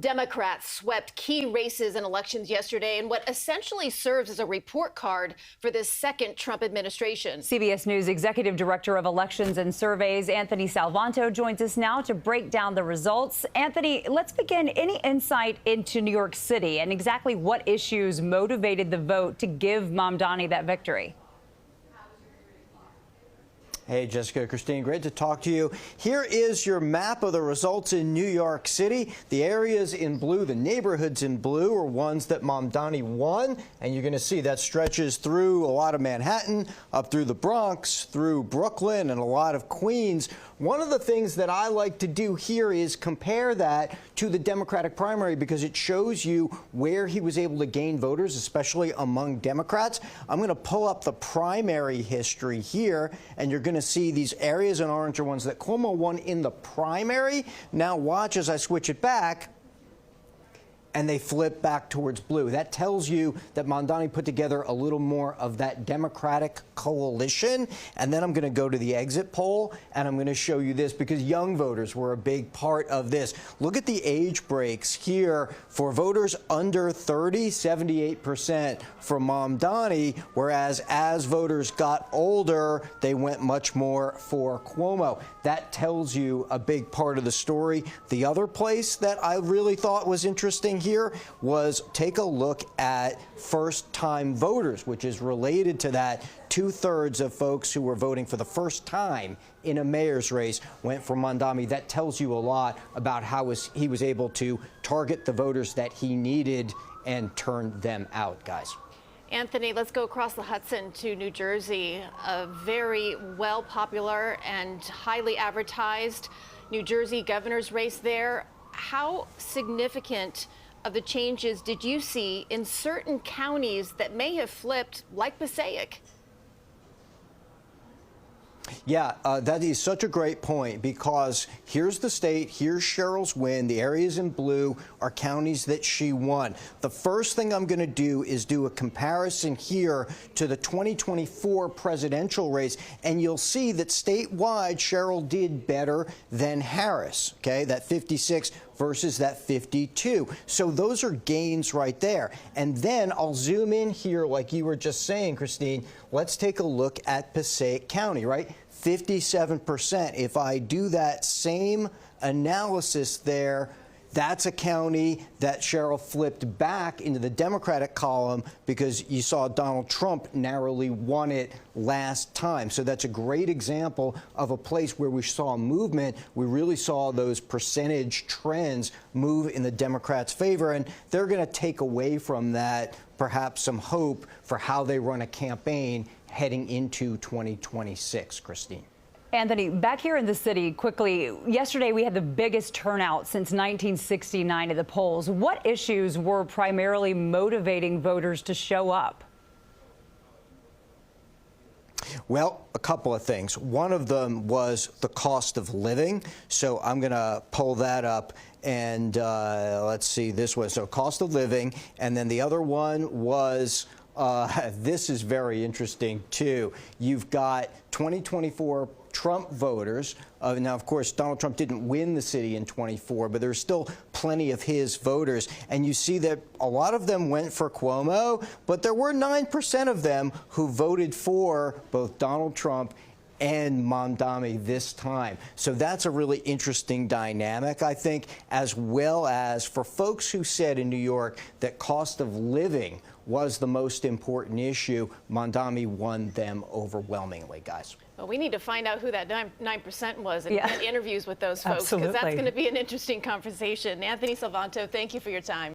Democrats swept key races and elections yesterday in what essentially serves as a report card for this second Trump administration. CBS News Executive Director of Elections and Surveys, Anthony Salvanto, joins us now to break down the results. Anthony, let's begin. Any insight into New York City and exactly what issues motivated the vote to give Mamdani that victory? Hey, Jessica, Christine, great to talk to you. Here is your map of the results in New York City. The areas in blue, the neighborhoods in blue, are ones that Mamdani won. And you're going to see that stretches through a lot of Manhattan, up through the Bronx, through Brooklyn, and a lot of Queens. One of the things that I like to do here is compare that to the Democratic primary because it shows you where he was able to gain voters, especially among Democrats. I'm going to pull up the primary history here, and you're going to see these areas in orange are ones that Cuomo won in the primary. Now watch as I switch it back, and they flip back towards blue. That tells you that Mamdani put together a little more of that Democratic coalition. And then I'm going to go to the exit poll, and I'm going to show you this because young voters were a big part of this. Look at the age breaks here. For voters under 30, 78% for Mamdani, whereas as voters got older, they went much more for Cuomo. That tells you a big part of the story. The other place that I really thought was interesting here was take a look at first-time voters, which is related to that. Two-thirds of folks who were voting for the first time in a mayor's race went for Mamdani. That tells you a lot about how he was able to target the voters that he needed and turn them out, guys. Anthony, let's go across the Hudson to New Jersey. A very well-popular and highly advertised New Jersey governor's race there. How significant of the changes did you see in certain counties that may have flipped, like Passaic? Yeah, that is such a great point because here's the state, here's Cheryl's win. The areas in blue are counties that she won. The first thing I'm going to do is do a comparison here to the 2024 presidential race, and you'll see that statewide Cheryl did better than Harris, okay, that 56 versus that 52. So those are gains right there. And then I'll zoom in here like you were just saying, Christine. Let's take a look at Passaic County, right? 57%. If I do that same analysis there, that's a county that Cheryl flipped back into the Democratic column because you saw Donald Trump narrowly won it last time. So that's a great example of a place where we saw a movement. We really saw those percentage trends move in the Democrats' favor, and they're going to take away from that perhaps some hope for how they run a campaign heading into 2026, Christine. Anthony, back here in the city, quickly, yesterday we had the biggest turnout since 1969 at the polls. What issues were primarily motivating voters to show up? Well, a couple of things. One of them was the cost of living. So I'm going to pull that up. And let's see, this was so cost of living. And then the other one was this is very interesting, too. You've got 2024 Trump voters. Now, of course, Donald Trump didn't win the city in 24, but there's still plenty of his voters. And you see that a lot of them went for Cuomo, but there were 9% of them who voted for both Donald Trump and Mamdani this time. So that's a really interesting dynamic, I think, as well as for folks who said in New York that cost of living was the most important issue, Mamdani won them overwhelmingly, guys. Well, we need to find out who that 9% was and get interviews with those folks, because that's going to be an interesting conversation. Anthony Salvanto, thank you for your time.